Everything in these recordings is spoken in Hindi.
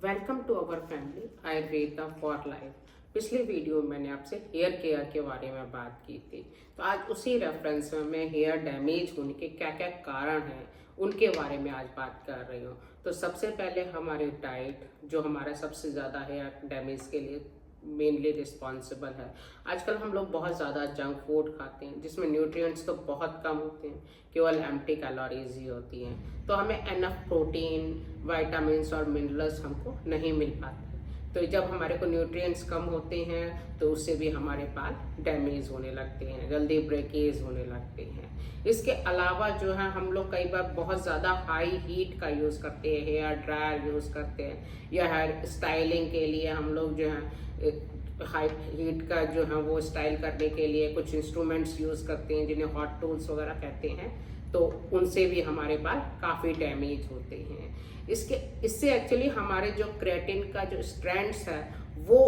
Welcome to our family Ayurveda for life. पिछली वीडियो में मैंने आपसे हेयर केयर के बारे में बात की थी, तो आज उसी रेफरेंस में मैं हेयर डैमेज होने के क्या क्या कारण हैं उनके बारे में आज बात कर रही हूँ। तो सबसे पहले हमारी डाइट, जो हमारा सबसे ज़्यादा हेयर डैमेज के लिए मेनली रिस्पॉन्सिबल है। आजकल हम लोग बहुत ज़्यादा जंक फूड खाते हैं जिसमें न्यूट्रिएंट्स तो बहुत कम होते हैं, केवल एम्प्टी कैलोरीज ही होती हैं। तो हमें एनफ प्रोटीन, विटामिन्स और मिनरल्स हमको नहीं मिल पाते। तो जब हमारे को न्यूट्रिएंट्स कम होते हैं तो उससे भी हमारे बाल डैमेज होने लगते हैं, जल्दी ब्रेकेज होने लगते हैं। इसके अलावा जो है हम लोग कई बार बहुत ज़्यादा हाई हीट का यूज़ करते हैं, हेयर ड्रायर यूज़ करते हैं, या हेयर स्टाइलिंग के लिए हम लोग जो है हाई हीट का जो है वो स्टाइल करने के लिए कुछ इंस्ट्रूमेंट्स यूज़ करते हैं जिन्हें हॉट टूल्स वगैरह कहते हैं। तो उनसे भी हमारे बाल काफ़ी डैमेज होते हैं। इससे एक्चुअली हमारे जो क्रेटिन का जो स्ट्रैंड्स है वो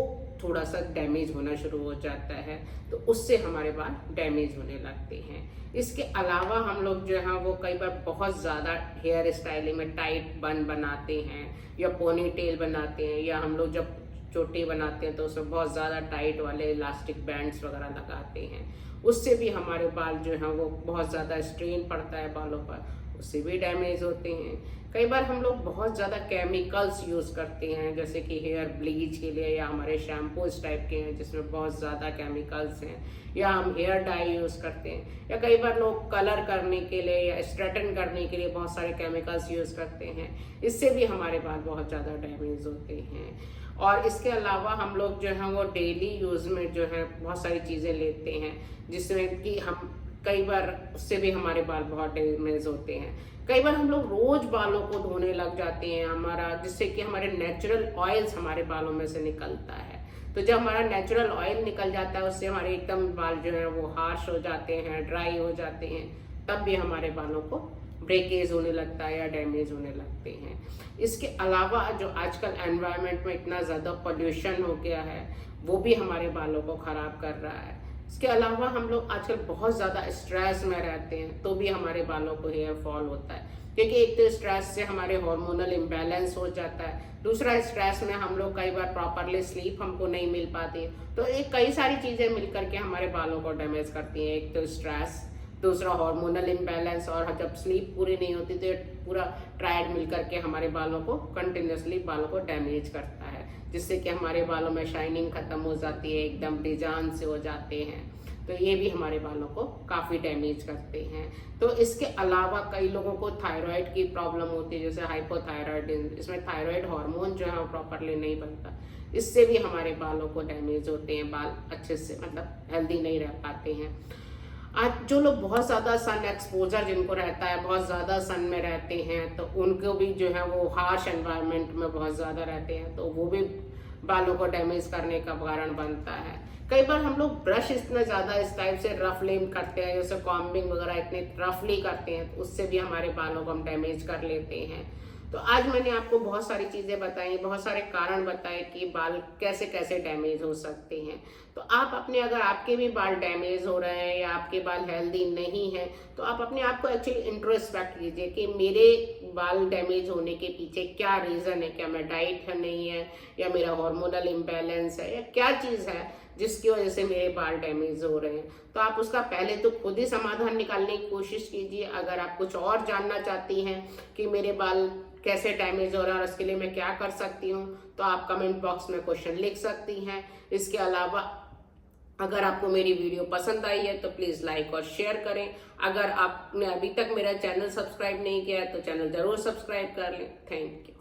थोड़ा सा डैमेज होना शुरू हो जाता है, तो उससे हमारे बाल डैमेज होने लगते हैं। इसके अलावा हम लोग जो है वो कई बार बहुत ज़्यादा हेयर स्टाइलिंग में टाइट बन बनाते हैं या पोनी टेल बनाते हैं, या हम लोग जब चोटी बनाते हैं तो उसमें बहुत ज़्यादा टाइट वाले इलास्टिक बैंड्स वगैरह लगाते हैं। उससे भी हमारे बाल जो हैं वो बहुत ज़्यादा स्ट्रेन पड़ता है बालों पर, उससे भी डैमेज होते हैं। कई बार हम लोग बहुत ज़्यादा केमिकल्स यूज़ करते हैं, जैसे कि हेयर ब्लीच के लिए, या हमारे शैम्पूज टाइप के हैं जिसमें बहुत ज़्यादा केमिकल्स हैं, या हम हेयर डाई यूज़ करते हैं, या कई बार लोग कलर करने के लिए या स्ट्रेटन करने के लिए बहुत सारे केमिकल्स यूज़ करते हैं। इससे भी हमारे बाल बहुत ज़्यादा डैमेज होते हैं। और इसके अलावा हम लोग जो है वो डेली यूज़ में जो है बहुत सारी चीज़ें लेते हैं जिसमें कि हम कई बार उससे भी हमारे बाल बहुत डैमेज होते हैं। कई बार हम लोग रोज बालों को धोने लग जाते हैं हमारा, जिससे कि हमारे नेचुरल ऑयल्स हमारे बालों में से निकलता है। तो जब हमारा नेचुरल ऑयल निकल जाता है उससे हमारे एकदम बाल जो है वो हार्श हो जाते हैं, ड्राई हो जाते हैं, तब भी हमारे बालों को ब्रेकेज होने लगता है या डैमेज होने लगते हैं। इसके अलावा जो आजकल एनवायरनमेंट में इतना ज़्यादा पोल्यूशन हो गया है वो भी हमारे बालों को ख़राब कर रहा है। इसके अलावा हम लोग आजकल बहुत ज़्यादा स्ट्रेस में रहते हैं तो भी हमारे बालों को हेयर फॉल होता है, क्योंकि एक तो स्ट्रेस से हमारे हार्मोनल इम्बैलेंस हो जाता है, दूसरा स्ट्रेस में हम लोग कई बार प्रॉपरली स्लीप हमको नहीं मिल पाती। तो एक कई सारी चीज़ें मिलकर के हमारे बालों को डैमेज करती हैं। एक तो स्ट्रेस, दूसरा हार्मोनल इम्बैलेंस, और जब स्लीप पूरी नहीं होती तो पूरा ट्रायड मिलकर के हमारे बालों को कंटिन्यूसली बालों को डैमेज करता है, जिससे कि हमारे बालों में शाइनिंग खत्म हो जाती है, एकदम बेजान से हो जाते हैं। तो ये भी हमारे बालों को काफ़ी डैमेज करते हैं। तो इसके अलावा कई लोगों को थायराइड की प्रॉब्लम होती है, जैसे हाइपोथायराइडिज्म। इसमें थायराइड हार्मोन जो है वो प्रॉपरली नहीं बनता, इससे भी हमारे बालों को डैमेज होते हैं, बाल अच्छे से मतलब हेल्दी नहीं रह पाते हैं। आज जो लोग बहुत ज़्यादा सन एक्सपोजर जिनको रहता है, बहुत ज़्यादा सन में रहते हैं, तो उनको भी जो है वो हार्श एनवायरनमेंट में बहुत ज़्यादा रहते हैं, तो वो भी बालों को डैमेज करने का कारण बनता है। कई बार हम लोग ब्रश इतना ज़्यादा इस टाइप से रफली करते हैं, जैसे कॉम्बिंग वगैरह इतने रफली करते हैं, तो उससे भी हमारे बालों को हम डैमेज कर लेते हैं। तो आज मैंने आपको बहुत सारी चीज़ें बताई, बहुत सारे कारण बताए कि बाल कैसे कैसे डैमेज हो सकते हैं। तो आप अपने, अगर आपके भी बाल डैमेज हो रहे हैं या आपके बाल हेल्दी नहीं हैं, तो आप अपने आप को एक्चुअली इंट्रोस्पेक्ट कीजिए कि मेरे बाल डैमेज होने के पीछे क्या रीज़न है। क्या मैं डाइट नहीं है, या मेरा हार्मोनल इम्बैलेंस है, या क्या चीज़ है जिसकी वजह से मेरे बाल डैमेज हो रहे हैं। तो आप उसका पहले तो खुद ही समाधान निकालने की कोशिश कीजिए। अगर आप कुछ और जानना चाहती हैं कि मेरे बाल कैसे डैमेज हो रहा है और उसके लिए मैं क्या कर सकती हूँ, तो आप कमेंट बॉक्स में क्वेश्चन लिख सकती हैं। इसके अलावा अगर आपको मेरी वीडियो पसंद आई है तो प्लीज़ लाइक और शेयर करें। अगर आपने अभी तक मेरा चैनल सब्सक्राइब नहीं किया है तो चैनल ज़रूर सब्सक्राइब कर लें। Thank you.